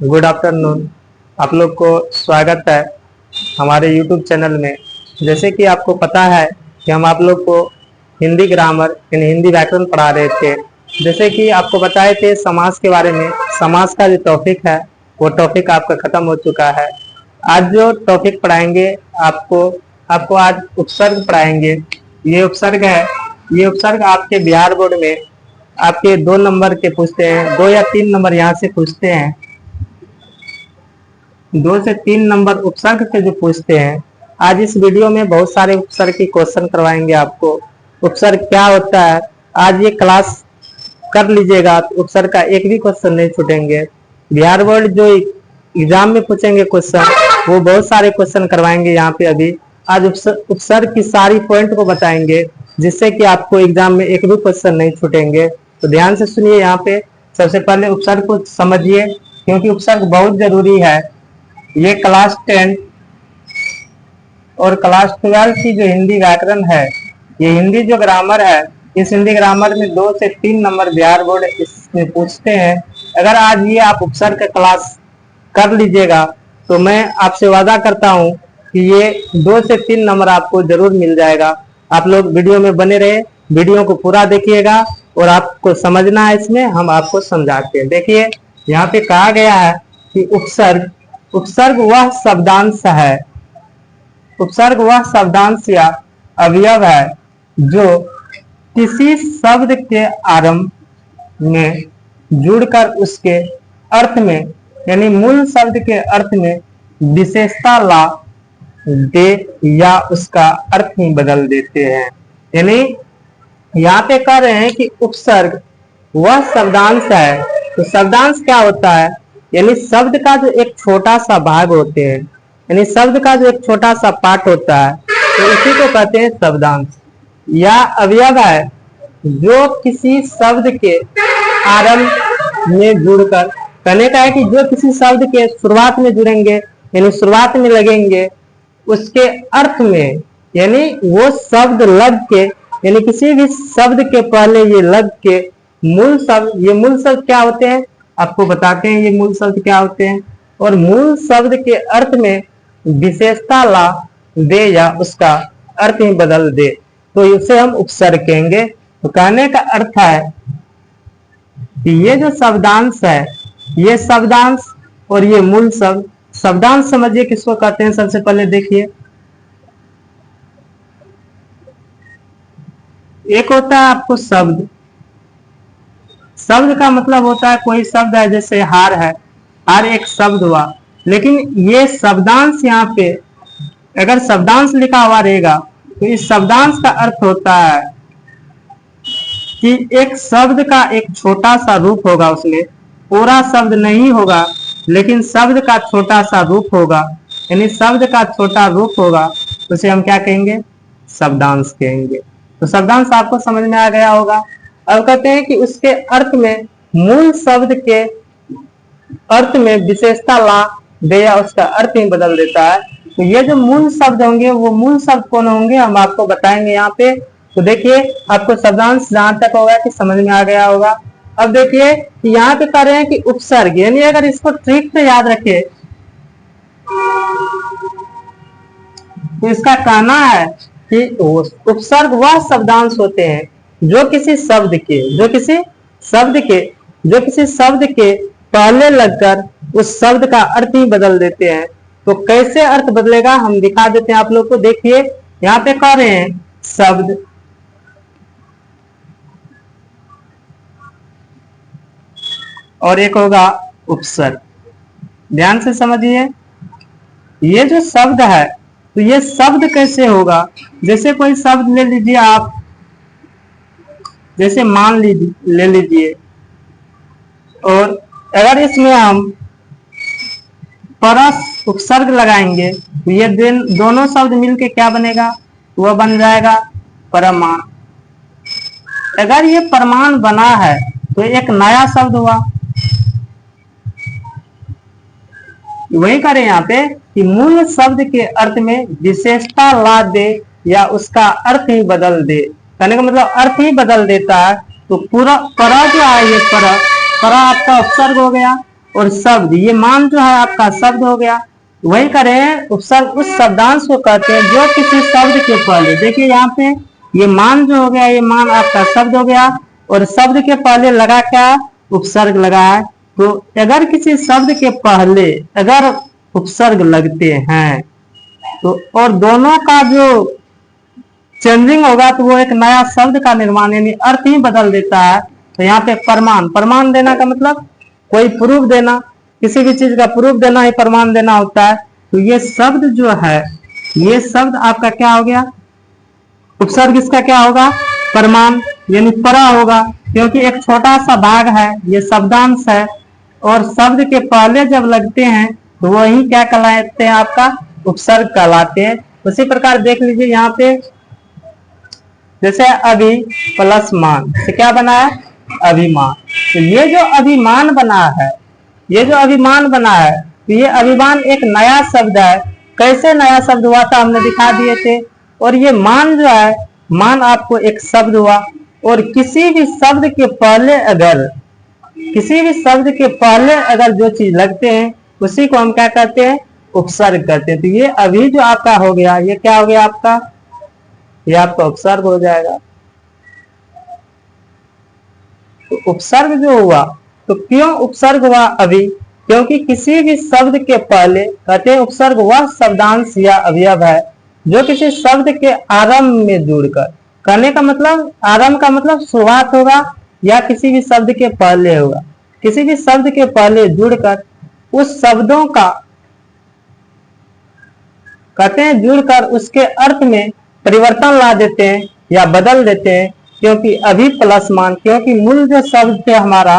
Good afternoon. आप लोग को स्वागत है हमारे यूट्यूब चैनल में। जैसे कि आपको पता है कि हम आप लोग को हिंदी ग्रामर यानी हिंदी व्याकरण पढ़ा रहे थे। जैसे कि आपको बताए थे समास के बारे में। समास का जो टॉपिक है वो टॉपिक आपका खत्म हो चुका है। आज जो टॉपिक पढ़ाएंगे आपको आज उपसर्ग पढ़ाएंगे। ये उपसर्ग है। ये उपसर्ग आपके बिहार बोर्ड में आपके 2 नंबर के पूछते हैं, 2 या 3 नंबर यहाँ से पूछते हैं। 2 से 3 नंबर उपसर्ग के जो पूछते हैं। आज इस वीडियो में बहुत सारे उपसर्ग की क्वेश्चन करवाएंगे आपको। उपसर्ग क्या होता है आज ये क्लास कर लीजिएगा तो उपसर्ग का एक भी क्वेश्चन नहीं छूटेंगे। बिहार बोर्ड जो एग्जाम में पूछेंगे क्वेश्चन वो बहुत सारे क्वेश्चन करवाएंगे यहाँ पे। अभी आज उपसर्ग की सारी पॉइंट को बताएंगे जिससे कि आपको एग्जाम में एक भी क्वेश्चन नहीं छूटेंगे। तो ध्यान से सुनिए। यहाँ पे सबसे पहले उपसर्ग को समझिए क्योंकि उपसर्ग बहुत जरूरी है। ये क्लास 10 और क्लास 12 की जो हिंदी व्याकरण है, ये हिंदी जो ग्रामर है, इस हिंदी ग्रामर में 2 से 3 नंबर बिहार बोर्ड इसमें पूछते हैं। अगर आज ये आप उपसर्ग का क्लास कर लीजिएगा तो मैं आपसे वादा करता हूं कि ये 2 से 3 नंबर आपको जरूर मिल जाएगा। आप लोग वीडियो में बने रहे, वीडियो को पूरा देखिएगा और आपको समझना है। इसमें हम आपको समझाते हैं। देखिए यहाँ पे कहा गया है कि उपसर्ग वह शब्दांश है, उपसर्ग वह शब्दांश या अवयव है जो किसी शब्द के आरंभ में जुड़कर उसके अर्थ में यानी मूल शब्द के अर्थ में विशेषता ला दे या उसका अर्थ ही बदल देते हैं। यानी यहाँ पे कह रहे हैं कि उपसर्ग वह शब्दांश है। तो शब्दांश क्या होता है? यानी शब्द का जो एक छोटा सा भाग होते हैं, यानी शब्द का जो एक छोटा सा पार्ट होता है तो इसी को कहते हैं शब्दांश। या अवयव है जो किसी शब्द के आरंभ में जुड़कर, कहने का है कि जो किसी शब्द के शुरुआत में जुड़ेंगे यानी शुरुआत में लगेंगे उसके अर्थ में, यानी वो शब्द लग के यानी किसी भी शब्द के पहले ये लग के मूल शब्द, ये मूल शब्द क्या होते हैं आपको बताते हैं। ये मूल शब्द क्या होते हैं और मूल शब्द के अर्थ में विशेषता ला दे या उसका अर्थ ही बदल दे तो इसे हम उपसर्ग कहेंगे। तो कहने का अर्थ है कि ये जो शब्दांश है, ये शब्दांश और ये मूल शब्द। शब्दांश समझिए किसको कहते हैं। सबसे पहले देखिए, एक होता है आपको शब्द। शब्द का मतलब होता है कोई शब्द है, जैसे हार है, हार एक शब्द हुआ। लेकिन ये शब्दांश यहाँ पे अगर शब्दांश लिखा हुआ रहेगा तो इस शब्दांश का अर्थ होता है कि एक शब्द का एक छोटा सा रूप होगा, उसमें पूरा शब्द नहीं होगा लेकिन शब्द का छोटा सा रूप होगा। यानी शब्द का छोटा रूप होगा तो उसे हम क्या कहेंगे? शब्दांश कहेंगे। तो शब्दांश आपको समझ में आ गया होगा। अब कहते हैं कि उसके अर्थ में मूल शब्द के अर्थ में विशेषता ला दे या उसका अर्थ ही बदल देता है। तो ये जो मूल शब्द होंगे वो मूल शब्द कौन होंगे हम आपको बताएंगे यहाँ पे। तो देखिए आपको शब्दांश जहां तक होगा कि समझ में आ गया होगा। अब देखिए कि यहाँ पे कह रहे हैं कि उपसर्ग, यानी अगर इसको ट्रिक से याद रखे तो इसका कहना है कि उपसर्ग वह शब्दांश होते हैं जो किसी शब्द के पहले लगकर उस शब्द का अर्थ ही बदल देते हैं। तो कैसे अर्थ बदलेगा हम दिखा देते हैं आप लोग को। देखिए यहाँ पे कह रहे हैं शब्द, और एक होगा उपसर्ग। ध्यान से समझिए। ये जो शब्द है तो ये शब्द कैसे होगा? जैसे कोई शब्द ले लीजिए आप, जैसे मान ले लीजिए, और अगर इसमें हम परस उपसर्ग लगाएंगे तो ये दोनों शब्द मिलके क्या बनेगा? वह बन जाएगा परमान। अगर ये परमान बना है तो एक नया शब्द हुआ। वही करें यहाँ पे कि मूल शब्द के अर्थ में विशेषता ला दे या उसका अर्थ ही बदल दे। कहने का मतलब अर्थ ही बदल देता है। तो पूरा परा जो है, ये परा आपका उपसर्ग हो गया। और शब्द, ये मान जो है आपका शब्द हो गया। वही करें उपसर्ग उस शब्दांश को कहते हैं जो किसी शब्द के पहले, देखिए यहाँ पे ये मान जो हो गया, ये मान आपका शब्द हो गया और शब्द के पहले लगा क्या, उपसर्ग लगा है। तो अगर किसी शब्द के पहले अगर उपसर्ग लगते हैं तो और दोनों का जो चेंजिंग होगा तो वो एक नया शब्द का निर्माण यानी अर्थ ही बदल देता है। तो यहाँ पे प्रमाण, प्रमाण देना का मतलब कोई प्रूफ देना, किसी भी चीज का प्रूफ देना ही प्रमाण देना होता है। तो ये शब्द जो है, ये शब्द आपका क्या हो गया, उपसर्ग इसका क्या होगा, प्रमाण यानी परा होगा, क्योंकि एक छोटा सा भाग है, ये शब्दांश है और शब्द के पहले जब लगते हैं तो वही क्या कहलाते हैं, आपका उपसर्ग कहलाते हैं। उसी प्रकार देख लीजिए यहाँ पे जैसे अभि प्लस मान से क्या बना है, अभिमान। तो ये जो अभिमान बना है, ये जो अभिमान बना है, तो ये अभिमान एक नया शब्द है। कैसे नया शब्द हुआ था हमने दिखा दिए थे। और ये मान जो है, मान आपको एक शब्द हुआ और किसी भी शब्द के पहले अगर, किसी भी शब्द के पहले अगर जो चीज लगते हैं उसी को हम क्या कहते हैं, उपसर्ग कहते हैं। तो ये अभी जो आपका हो गया, ये क्या हो गया आपका, ये आपका उपसर्ग हो जाएगा। तो उपसर्ग जो हुआ, तो क्यों उपसर्ग हुआ अभी, क्योंकि किसी भी शब्द के पहले कहते हैं उपसर्ग वह शब्दांश या अवयव है जो किसी शब्द के आरंभ में जुड़कर, कहने का मतलब आरंभ का मतलब शुरुआत होगा या किसी भी शब्द के पहले होगा, किसी भी शब्द के पहले जुड़कर उस शब्दों का कहते हैं जुड़कर उसके अर्थ में परिवर्तन ला देते हैं या बदल देते हैं। क्योंकि अभी प्लस मान, क्योंकि मूल जो शब्द थे हमारा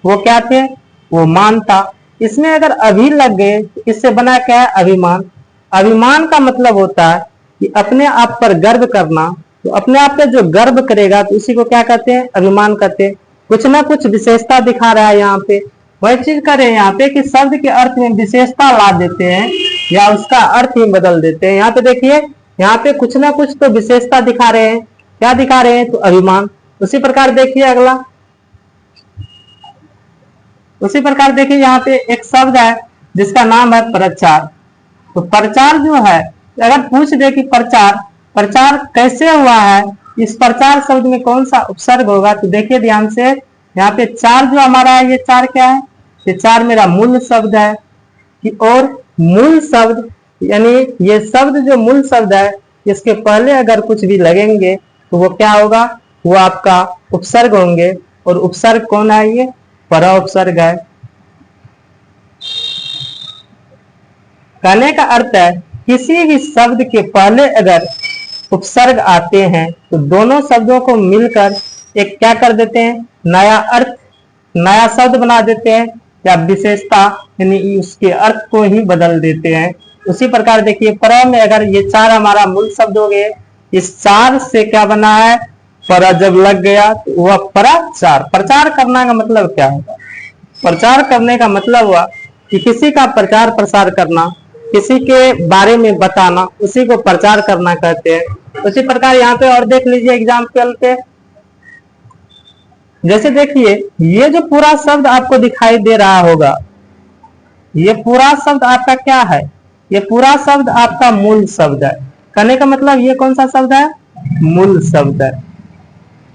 वो क्या थे, वो मान था। इसमें अगर अभी लग गए तो इससे बना क्या है, अभिमान। अभिमान का मतलब होता है कि अपने आप पर गर्व करना। तो अपने आप पे जो गर्व करेगा तो उसी को क्या कहते हैं, अभिमान कहते हैं। कुछ ना कुछ विशेषता दिखा रहा है यहाँ पे, वही चीज कर रहे हैं यहाँ पे कि शब्द के अर्थ में विशेषता ला देते हैं या उसका अर्थ ही बदल देते हैं। यहाँ पे देखिए, यहाँ पे कुछ ना कुछ तो विशेषता दिखा रहे हैं। क्या दिखा रहे हैं, तो अभिमान। उसी प्रकार देखिए अगला, उसी प्रकार देखिए यहाँ पे एक शब्द है जिसका नाम है प्रचार। तो प्रचार जो है, अगर पूछ दे कि प्रचार, प्रचार कैसे हुआ है, इस प्रचार शब्द में कौन सा उपसर्ग होगा, तो देखिए ध्यान से, यहाँ पे चार जो हमारा है, ये चार क्या है, ये चार मेरा मूल शब्द है। और मूल शब्द यानी ये शब्द जो मूल शब्द है, इसके पहले अगर कुछ भी लगेंगे तो वो क्या होगा, वो आपका उपसर्ग होंगे। और उपसर्ग कौन है, ये परा उपसर्ग है। कहने का अर्थ है किसी भी शब्द के पहले अगर उपसर्ग आते हैं तो दोनों शब्दों को मिलकर एक क्या कर देते हैं, नया अर्थ, नया शब्द बना देते हैं या विशेषता यानी उसके अर्थ को ही बदल देते हैं। उसी प्रकार देखिए परा में अगर ये चार हमारा मूल शब्द हो गए, इस चार से क्या बना है, परा जब लग गया तो वह पराचार। प्रचार करना का मतलब क्या होगा, प्रचार करने का मतलब हुआ कि किसी का प्रचार प्रसार करना, किसी के बारे में बताना, उसी को प्रचार करना कहते हैं। उसी प्रकार यहाँ पे और देख लीजिए एग्जाम्पल पे, जैसे देखिए ये जो पूरा शब्द आपको दिखाई दे रहा होगा, ये पूरा शब्द आपका क्या है, ये पूरा शब्द आपका मूल शब्द है। कहने का मतलब ये कौन सा शब्द है, मूल शब्द है।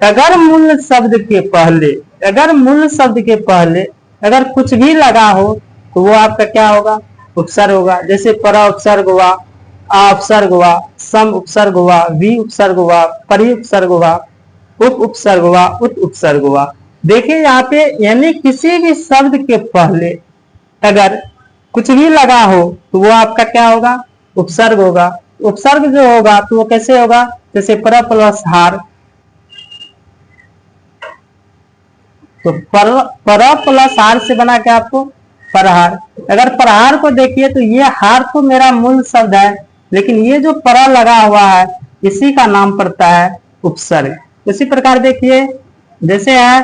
अगर मूल शब्द के पहले, अगर मूल शब्द के पहले अगर कुछ भी लगा हो तो वो आपका क्या होगा, उपसर्ग होगा। जैसे परा उपसर्ग हुआ, आ उपसर्ग हुआ, सम उपसर्ग हुआ, वी उपसर्ग हुआ, परि उपसर्ग हुआ, उप उपसर्ग हुआ, उत उपसर्ग हुआ। देखिए यहाँ पे यानी किसी भी शब्द के पहले अगर कुछ भी लगा हो तो वो आपका क्या होगा, उपसर्ग होगा। उपसर्ग जो होगा तो वो कैसे होगा, जैसे पर प्लस हार, तो पर प्लस हार से बना क्या आपको, परहार। अगर परहार को देखिए तो ये हार तो मेरा मूल शब्द है, लेकिन ये जो परा लगा हुआ है इसी का नाम पड़ता है उपसर्ग। उसी प्रकार देखिए जैसे है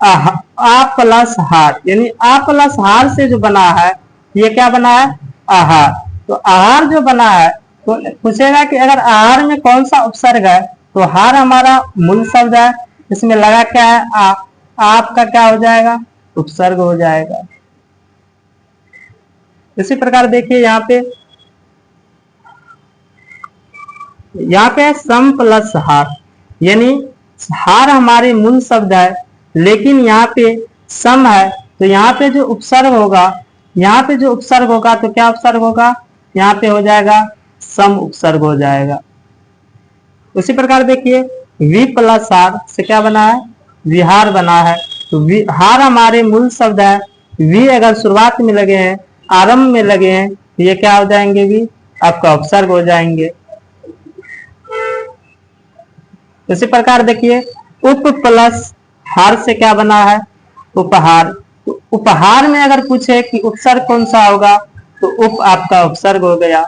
आ प्लस हार, यानी आ प्लस हार से जो बना है ये क्या बना है, आहार। तो आहार जो बना है तो पूछेगा कि अगर आहार में कौन सा उपसर्ग है, तो हार हमारा मूल शब्द है, इसमें लगा क्या है, आपका क्या हो जाएगा, उपसर्ग हो जाएगा। इसी प्रकार देखिए यहाँ पे सम प्लस हार, यानी हार हमारे मूल शब्द है, लेकिन यहाँ पे सम है, तो यहाँ पे जो उपसर्ग होगा, यहाँ पे जो उपसर्ग होगा तो क्या उपसर्ग होगा, यहाँ पे हो जाएगा सम उपसर्ग हो जाएगा। उसी प्रकार देखिए वी प्लस हार से क्या बना है, विहार बना है। तो हार हमारे मूल शब्द है, वी अगर शुरुआत में लगे हैं, आरंभ में लगे हैं, तो ये क्या हो जाएंगे, भी आपका उपसर्ग हो जाएंगे। इसी प्रकार देखिए उप प्लस हार से क्या बना है, उपहार। तो उपहार में अगर पूछे कि उपसर्ग कौन सा होगा, तो उप आपका उपसर्ग हो गया।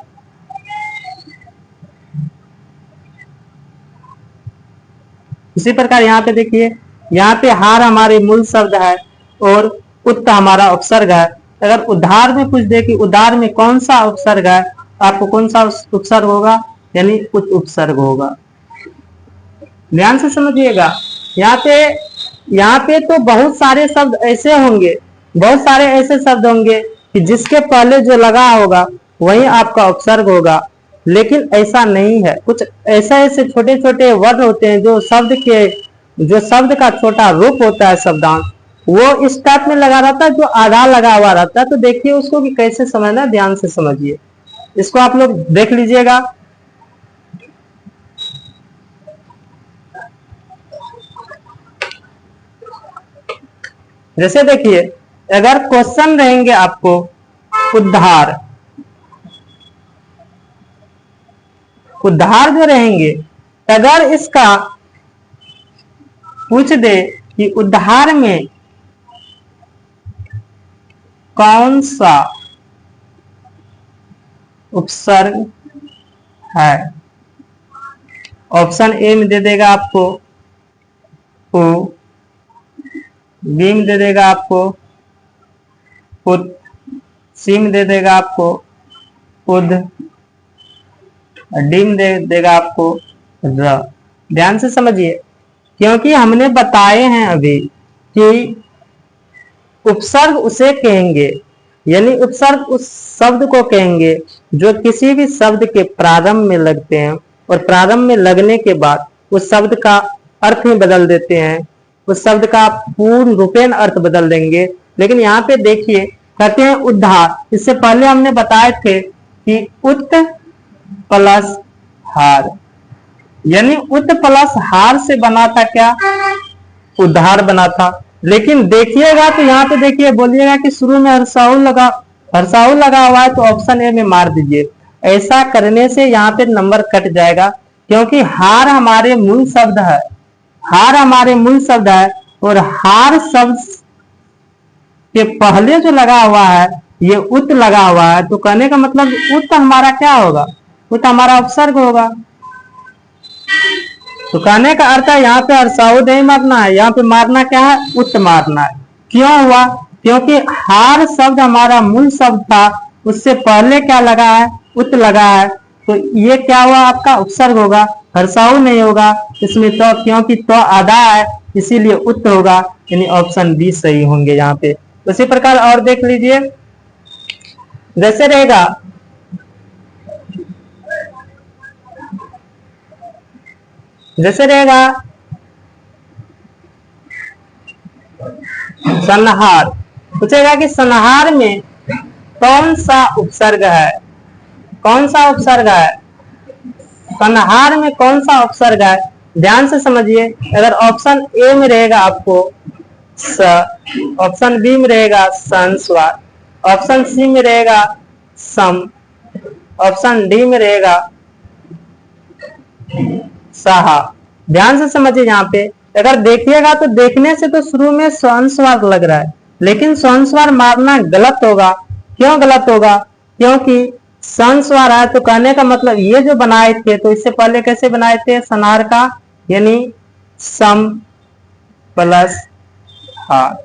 इसी प्रकार यहाँ पे देखिए, यहाँ पे हार हमारे मूल शब्द है और उत्त हमारा उपसर्ग है। अगर उद्धार में पूछ दे कि उद्धार में कौन सा उपसर्ग है, आपको कौन सा उपसर्ग होगा, यानी उत्त उपसर्ग होगा। ध्यान से समझिएगा, यहाँ पे तो बहुत सारे शब्द ऐसे होंगे, बहुत सारे ऐसे शब्द होंगे कि जिसके पहले जो लगा होगा वही आपका उपसर्ग होगा, लेकिन ऐसा नहीं है। कुछ ऐसे छोटे छोटे वर्ड होते हैं जो शब्द का छोटा रूप होता है, शब्दांश, वो इस टाइप में लगा रहता है, जो आधा लगा हुआ रहता है। तो देखिए उसको कि कैसे समझना, ध्यान से समझिए, इसको आप लोग देख लीजिएगा। जैसे देखिए अगर क्वेश्चन रहेंगे आपको उद्धार जो रहेंगे, अगर इसका पूछ दे कि उद्धार में कौन सा उपसर्ग है, ऑप्शन ए में दे देगा आपको उ, बी में दे देगा आपको उत, सी में दे देगा आपको उद, डी में दे देगा आपको र। ध्यान से समझिए, क्योंकि हमने बताए हैं अभी कि उपसर्ग उसे कहेंगे, यानी उपसर्ग उस शब्द को कहेंगे जो किसी भी शब्द के प्रारंभ में लगते हैं और प्रारंभ में लगने के बाद उस शब्द का अर्थ में बदल देते हैं, उस शब्द का पूर्ण रूपेण अर्थ बदल देंगे। लेकिन यहाँ पे देखिए कहते हैं उद्धार, इससे पहले हमने बताए थे कि उत्त प्लस हार, यानी उत्त प्लस हार से बना था क्या, उद्धार बना था। लेकिन देखिएगा तो यहाँ पे देखिए बोलिएगा कि शुरू में हर्षाऊ लगा हुआ है, तो ऑप्शन ए में मार दीजिए। ऐसा करने से यहाँ पे नंबर कट जाएगा, क्योंकि हार हमारे मूल शब्द है, और हार शब्द के पहले जो लगा हुआ है ये उत लगा हुआ है, तो कहने का मतलब उत हमारा क्या होगा, उत हमारा उपसर्ग होगा। तो कहने का अर्थ है यहाँ पे हर्षाऊ नहीं मारना है, यहाँ पे मारना क्या है, उत मारना है। क्यों हुआ, क्योंकि हार शब्द हमारा मूल शब्द था, उससे पहले क्या लगा है, उत लगा है, तो ये क्या हुआ, आपका उपसर्ग होगा, हर्षाऊ नहीं होगा इसमें। तो क्योंकि तो आधा है इसीलिए उत होगा, यानी ऑप्शन बी सही होंगे यहाँ पे। उसी प्रकार और देख लीजिए, जैसे रहेगा संहार, पूछेगा कि संहार में कौन सा उपसर्ग है, संहार में कौन सा उपसर्ग है। ध्यान से समझिए, अगर ऑप्शन ए में रहेगा आपको स, ऑप्शन बी में रहेगा संस्वार, ऑप्शन सी में रहेगा सम, ऑप्शन डी में रहेगा सहा। ध्यान से समझिए, यहाँ पे अगर देखिएगा तो देखने से तो शुरू में स्वअंस्वार लग रहा है, लेकिन स्वअंस्वार मारना गलत होगा। क्यों गलत होगा, क्योंकि संस्वार है, तो कहने का मतलब ये जो बनाए थे, तो इससे पहले कैसे बनाए थे, संहार का, यानी सम प्लस हार।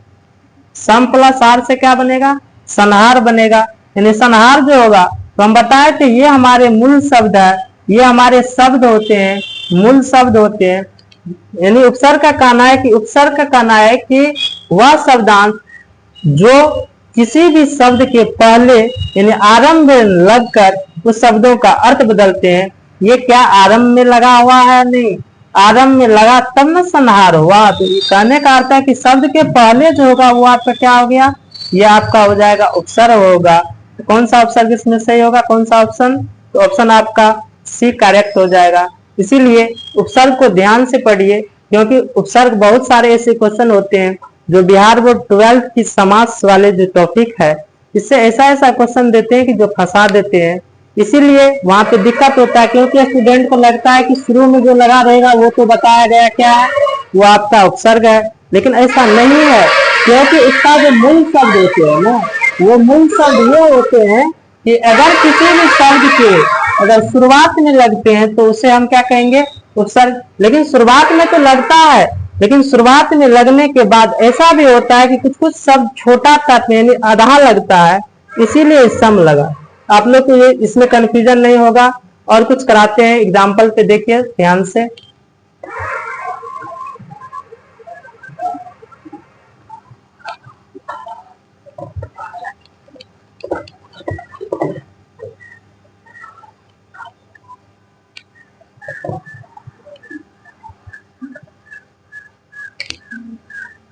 सम प्लस हार से क्या बनेगा, संहार बनेगा। यानी संहार जो होगा, तो हम बताए थे ये हमारे मूल शब्द है, ये हमारे शब्द होते हैं, मूल शब्द होते हैं। यानी उपसर्ग का कहना है कि वह शब्दांश जो किसी भी शब्द के पहले यानी आरंभ में लगकर उस शब्दों का अर्थ बदलते हैं। ये क्या आरंभ में लगा हुआ है? नहीं, आरंभ में लगा तब न संहार हुआ। तो ये कहने का अर्थ है कि शब्द के पहले जो होगा वो आपका क्या हो गया? ये आपका हो जाएगा उपसर्ग होगा। तो कौन सा उपसर्ग इसमें सही होगा? कौन सा ऑप्शन? तो ऑप्शन आपका सी करेक्ट हो जाएगा। इसीलिए उपसर्ग को ध्यान से पढ़िए, क्योंकि उपसर्ग बहुत सारे ऐसे क्वेश्चन होते हैं जो बिहार बोर्ड 12th की समास वाले जो टॉपिक है, इससे ऐसा ऐसा क्वेश्चन देते हैं कि जो फंसा देते हैं। इसीलिए वहां पे दिक्कत होता है, क्योंकि स्टूडेंट को लगता है कि शुरू में जो लगा रहेगा वो तो बताया गया क्या है, वो आपका उपसर्ग है। लेकिन ऐसा नहीं है, क्योंकि इसका जो मूल शब्द होते हैं ना, वो मूल शब्द वो होते हैं कि अगर किसी भी शब्द के अगर शुरुआत में लगते हैं तो उसे हम क्या कहेंगे? उपसर्ग। लेकिन शुरुआत में तो लगता है, लेकिन शुरुआत में लगने के बाद ऐसा भी होता है कि कुछ कुछ शब्द छोटा तत्व यानी आधा लगता है, इसीलिए सम लगा। आप लोग को ये इसमें कंफ्यूजन नहीं होगा। और कुछ कराते हैं, एग्जाम्पल पे देखिए ध्यान से।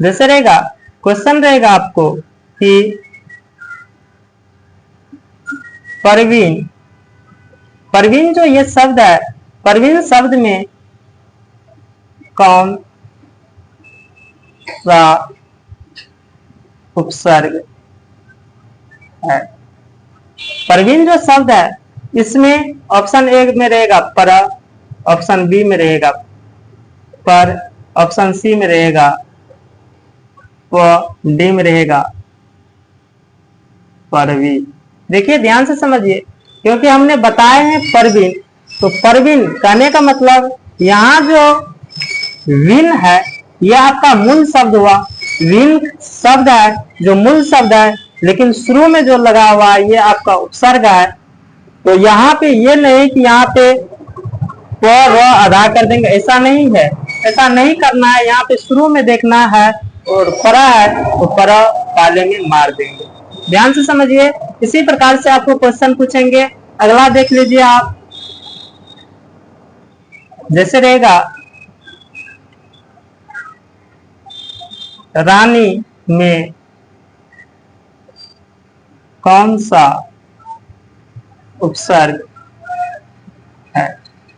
जैसे रहेगा, क्वेश्चन रहेगा आपको कि परवीन, परवीन जो ये शब्द है, परवीन शब्द में कौन सा उपसर्ग है? परवीन जो शब्द है इसमें ऑप्शन ए में रहेगा पर, ऑप्शन बी में रहेगा पर, ऑप्शन सी में रहेगा प, डी में रहेगा परवीन। देखिए ध्यान से समझिए, क्योंकि हमने बताए हैं परवीन। तो परवीन कहने का मतलब यहाँ जो विन है यह आपका मूल शब्द हुआ। विन शब्द है जो मूल शब्द है, लेकिन शुरू में जो लगा हुआ है ये आपका उपसर्ग है। तो यहाँ पे ये नहीं कि यहाँ पे प र अदा कर देंगे, ऐसा नहीं है, ऐसा नहीं करना है। यहाँ पे शुरू में देखना है और परा है तो परा पाले में मार देंगे। ध्यान से समझिए। इसी प्रकार से आपको क्वेश्चन पूछेंगे। अगला देख लीजिए आप, जैसे रहेगा रानी में कौन सा उपसर्ग है?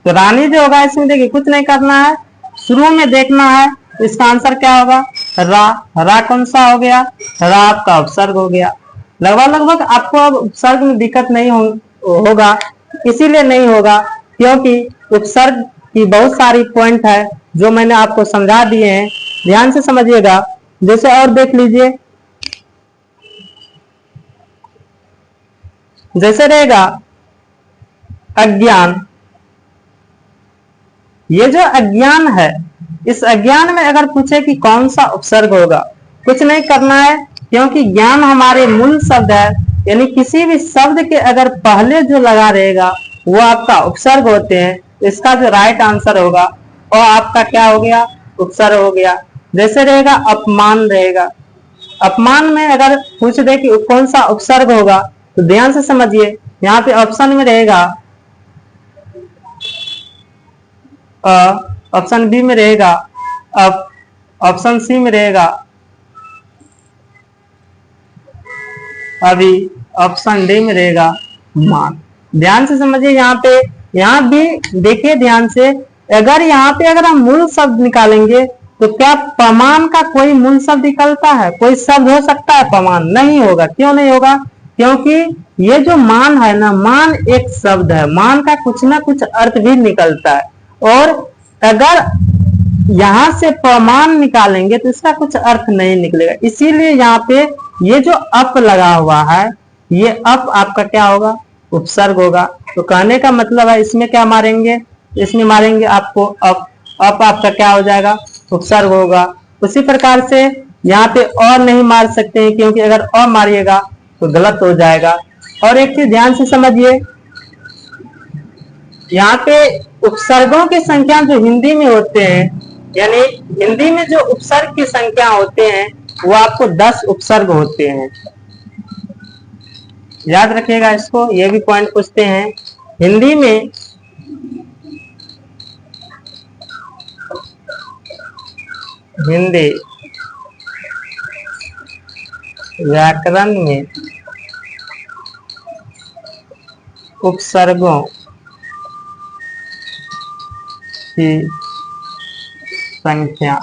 तो रानी जो होगा इसमें देखिए कुछ नहीं करना है, शुरू में देखना है। इसका आंसर क्या होगा? रा। रा कौन सा हो गया? रा आपका उपसर्ग हो गया। लगभग आपको अब उपसर्ग में दिक्कत नहीं होगा। इसीलिए नहीं होगा क्योंकि उपसर्ग की बहुत सारी पॉइंट है जो मैंने आपको समझा दिए हैं। ध्यान से समझिएगा। जैसे और देख लीजिए, जैसे रहेगा अज्ञान। ये जो अज्ञान है, इस अज्ञान में अगर पूछे कि कौन सा उपसर्ग होगा, कुछ नहीं करना है, क्योंकि ज्ञान हमारे मूल शब्द है। यानी किसी भी शब्द के अगर पहले जो लगा रहेगा वो आपका उपसर्ग होते हैं। इसका जो राइट आंसर होगा और आपका क्या हो गया? उपसर्ग हो गया। जैसे रहेगा अपमान रहेगा। अपमान में अगर पूछ दे कि कौन सा उपसर्ग होगा, तो ध्यान से समझिए। यहाँ पे ऑप्शन में रहेगा ऑप्शन बी में रहेगा अप, ऑप्शन सी में रहेगा अभी, ऑप्शन डी में रहेगा मान। ध्यान से समझिए। यहाँ भी देखिए ध्यान से। अगर यहाँ पे अगर हम मूल शब्द निकालेंगे तो क्या पमान का कोई मूल शब्द निकलता है? कोई शब्द हो सकता है पमान? नहीं होगा। क्यों नहीं होगा? क्योंकि ये जो मान है ना, मान एक शब्द है, मान का कुछ ना कुछ अर्थ भी निकलता है। और अगर यहां से पमान निकालेंगे तो इसका कुछ अर्थ नहीं निकलेगा। इसीलिए यहाँ पे ये जो अप लगा हुआ है, ये अप आपका क्या होगा? उपसर्ग होगा। तो कहने का मतलब है इसमें क्या मारेंगे? इसमें मारेंगे आपको अप। अप आपका क्या हो जाएगा? उपसर्ग होगा। उसी प्रकार से यहाँ पे और नहीं मार सकते हैं, क्योंकि अगर और मारिएगा तो गलत हो जाएगा। और एक चीज ध्यान से समझिए, यहाँ पे उपसर्गों की संख्या जो हिंदी में होते हैं, यानी हिंदी में जो उपसर्ग की संख्या होते हैं वो आपको 10 उपसर्ग होते हैं। याद रखिएगा इसको, ये भी पॉइंट पूछते हैं। हिंदी में व्याकरण में उपसर्गों की संख्या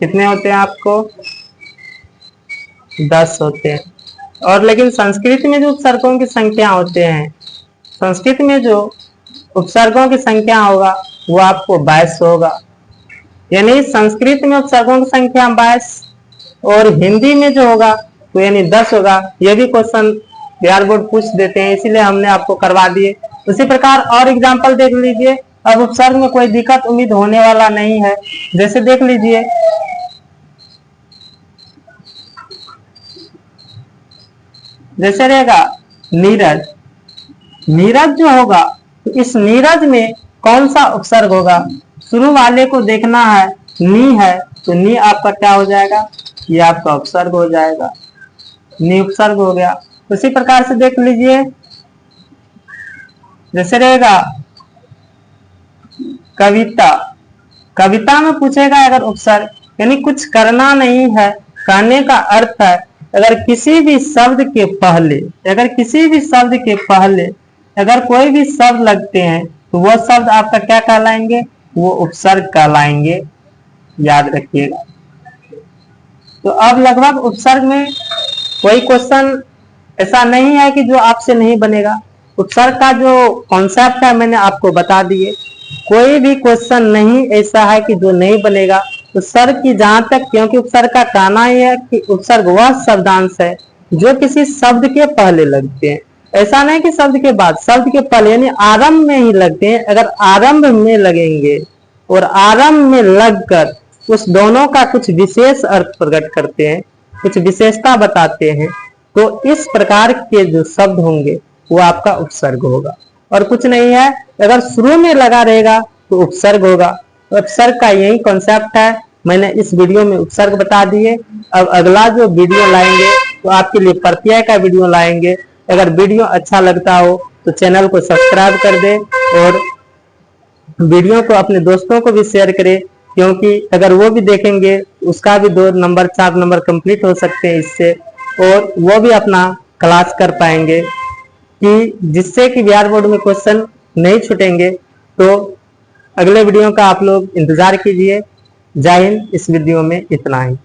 कितने होते हैं आपको? 10 होते हैं। और लेकिन संस्कृत में जो उपसर्गों की संख्या होते हैं, संस्कृत में जो उपसर्गों की संख्या होगा वो आपको 22 होगा। यानी संस्कृत में उपसर्गों की संख्या 22 और हिंदी में जो होगा तो यानी 10 होगा। यह भी क्वेश्चन बिहार बोर्ड पूछ देते हैं, इसीलिए हमने आपको करवा दिए। उसी प्रकार और एग्जाम्पल देख लीजिए। अब उपसर्ग में कोई दिक्कत उम्मीद होने वाला नहीं है। जैसे देख लीजिए, जैसे रहेगा नीरज। नीरज जो होगा तो इस नीरज में कौन सा उपसर्ग होगा? शुरू वाले को देखना है। नी है तो नी आपका क्या हो जाएगा? ये आपका उपसर्ग हो जाएगा, नी उपसर्ग हो गया। उसी प्रकार से देख लीजिए, जैसे रहेगा कविता। कविता में पूछेगा अगर उपसर्ग, यानी कुछ करना नहीं है, कहने का अर्थ है अगर किसी भी शब्द के पहले अगर कोई भी शब्द लगते हैं तो वह शब्द आपका क्या कहलाएंगे? वो उपसर्ग कहलाएंगे। याद रखिएगा। तो अब लगभग उपसर्ग में कोई क्वेश्चन ऐसा नहीं है कि जो आपसे नहीं बनेगा। उपसर्ग का जो कॉन्सेप्ट है मैंने आपको बता दिए। कोई भी क्वेश्चन नहीं ऐसा है कि जो नहीं बनेगा। उपसर्ग की जहां तक, क्योंकि उपसर्ग का कहना ही है कि उपसर्ग वह शब्दांश है जो किसी शब्द के पहले लगते हैं। ऐसा नहीं कि शब्द के बाद, शब्द के पहले यानी आरंभ में ही लगते हैं। अगर आरंभ में लगेंगे और आरंभ में लगकर उस दोनों का कुछ विशेष अर्थ प्रकट करते हैं, कुछ विशेषता बताते हैं, तो इस प्रकार के जो शब्द होंगे वो आपका उपसर्ग होगा और कुछ नहीं है। अगर शुरू में लगा रहेगा तो उपसर्ग होगा। उपसर्ग का यही कॉन्सेप्ट है। मैंने इस वीडियो में उपसर्ग बता दिए। अब अगला जो वीडियो लाएंगे तो आपके लिए प्रत्यय का वीडियो लाएंगे। अगर वीडियो अच्छा लगता हो तो चैनल को सब्सक्राइब कर दे और वीडियो को अपने दोस्तों को भी शेयर करें, क्योंकि अगर वो भी देखेंगे उसका भी 2 नंबर 4 नंबर कंप्लीट हो सकते हैं इससे, और वो भी अपना क्लास कर पाएंगे, कि जिससे कि बिहार बोर्ड में क्वेश्चन नहीं छूटेंगे। तो अगले वीडियो का आप लोग इंतजार कीजिए। जय हिंद। इस वीडियो में इतना ही।